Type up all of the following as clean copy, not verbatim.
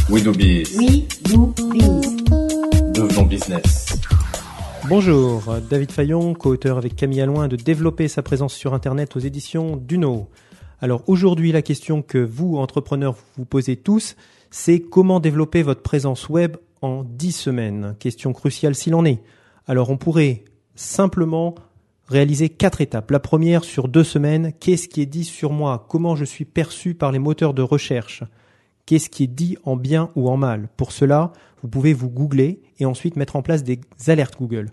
We do biz. We do biz. Devenons business. Bonjour, David Fayon, co-auteur avec Camille Allouin de Développer sa présence sur Internet aux éditions Duno. Alors aujourd'hui, la question que vous, entrepreneurs, vous posez tous, c'est comment développer votre présence web en 10 semaines. Question cruciale s'il en est. Alors on pourrait simplement réaliser 4 étapes. La première, sur 2 semaines, qu'est-ce qui est dit sur moi? Comment je suis perçu par les moteurs de recherche? Qu'est-ce qui est dit en bien ou en mal? Pour cela, vous pouvez vous googler et ensuite mettre en place des alertes Google.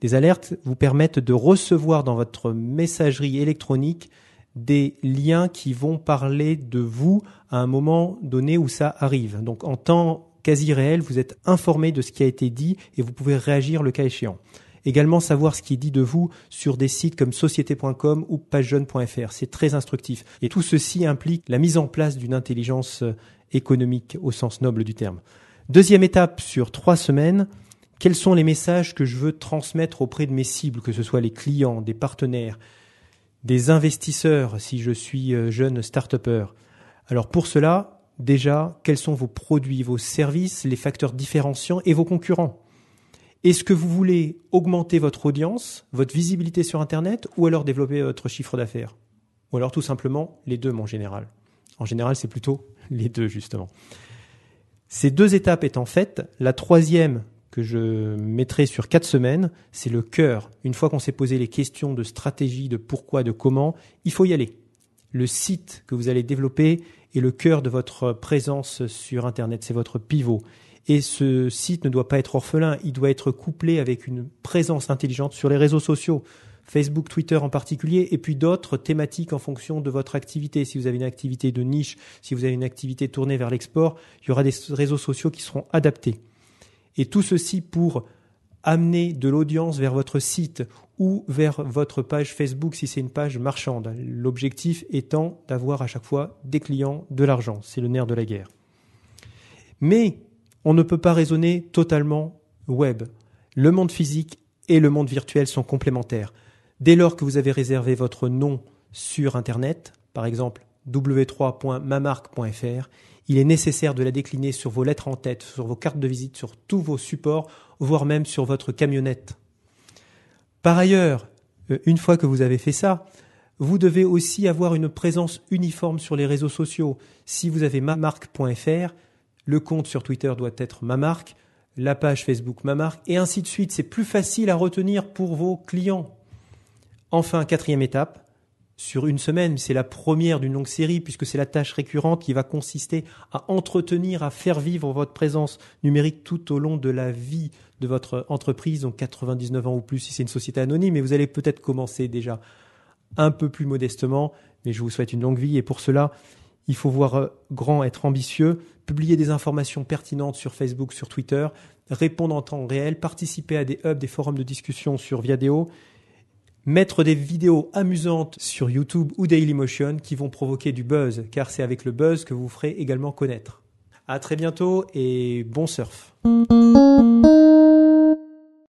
Des alertes vous permettent de recevoir dans votre messagerie électronique des liens qui vont parler de vous à un moment donné où ça arrive. Donc en temps quasi réel, vous êtes informé de ce qui a été dit et vous pouvez réagir le cas échéant. Également savoir ce qui est dit de vous sur des sites comme société.com ou pagejeune.fr. C'est très instructif. Et tout ceci implique la mise en place d'une intelligence économique au sens noble du terme. Deuxième étape, sur 3 semaines, quels sont les messages que je veux transmettre auprès de mes cibles, que ce soit les clients, des partenaires, des investisseurs si je suis jeune start-upper. Alors pour cela, déjà, quels sont vos produits, vos services, les facteurs différenciants et vos concurrents? Est-ce que vous voulez augmenter votre audience, votre visibilité sur Internet ou alors développer votre chiffre d'affaires? Ou alors tout simplement les deux, en général. En général, c'est plutôt les deux, justement. Ces 2 étapes étant faites, la troisième que je mettrai sur 4 semaines, c'est le cœur. Une fois qu'on s'est posé les questions de stratégie, de pourquoi, de comment, il faut y aller. Le site que vous allez développer est le cœur de votre présence sur Internet, c'est votre pivot. Et ce site ne doit pas être orphelin, il doit être couplé avec une présence intelligente sur les réseaux sociaux, Facebook, Twitter en particulier, et puis d'autres thématiques en fonction de votre activité. Si vous avez une activité de niche, si vous avez une activité tournée vers l'export, il y aura des réseaux sociaux qui seront adaptés. Et tout ceci pour amener de l'audience vers votre site ou vers votre page Facebook si c'est une page marchande. L'objectif étant d'avoir à chaque fois des clients, de l'argent. C'est le nerf de la guerre. Mais on ne peut pas raisonner totalement web. Le monde physique et le monde virtuel sont complémentaires. Dès lors que vous avez réservé votre nom sur Internet, par exemple w3.mamarque.fr, il est nécessaire de la décliner sur vos lettres en tête, sur vos cartes de visite, sur tous vos supports, voire même sur votre camionnette. Par ailleurs, une fois que vous avez fait ça, vous devez aussi avoir une présence uniforme sur les réseaux sociaux. Si vous avez mamarque.fr, le compte sur Twitter doit être Mamarque, la page Facebook Mamarque, et ainsi de suite. C'est plus facile à retenir pour vos clients. Enfin, 4e étape, sur 1 semaine, c'est la première d'une longue série puisque c'est la tâche récurrente qui va consister à entretenir, à faire vivre votre présence numérique tout au long de la vie de votre entreprise, donc 99 ans ou plus si c'est une société anonyme, et vous allez peut-être commencer déjà un peu plus modestement, mais je vous souhaite une longue vie et pour cela, il faut voir grand, être ambitieux, publier des informations pertinentes sur Facebook, sur Twitter, répondre en temps réel, participer à des hubs, des forums de discussion sur Viadeo, mettre des vidéos amusantes sur YouTube ou Dailymotion qui vont provoquer du buzz, car c'est avec le buzz que vous ferez également connaître. À très bientôt et bon surf.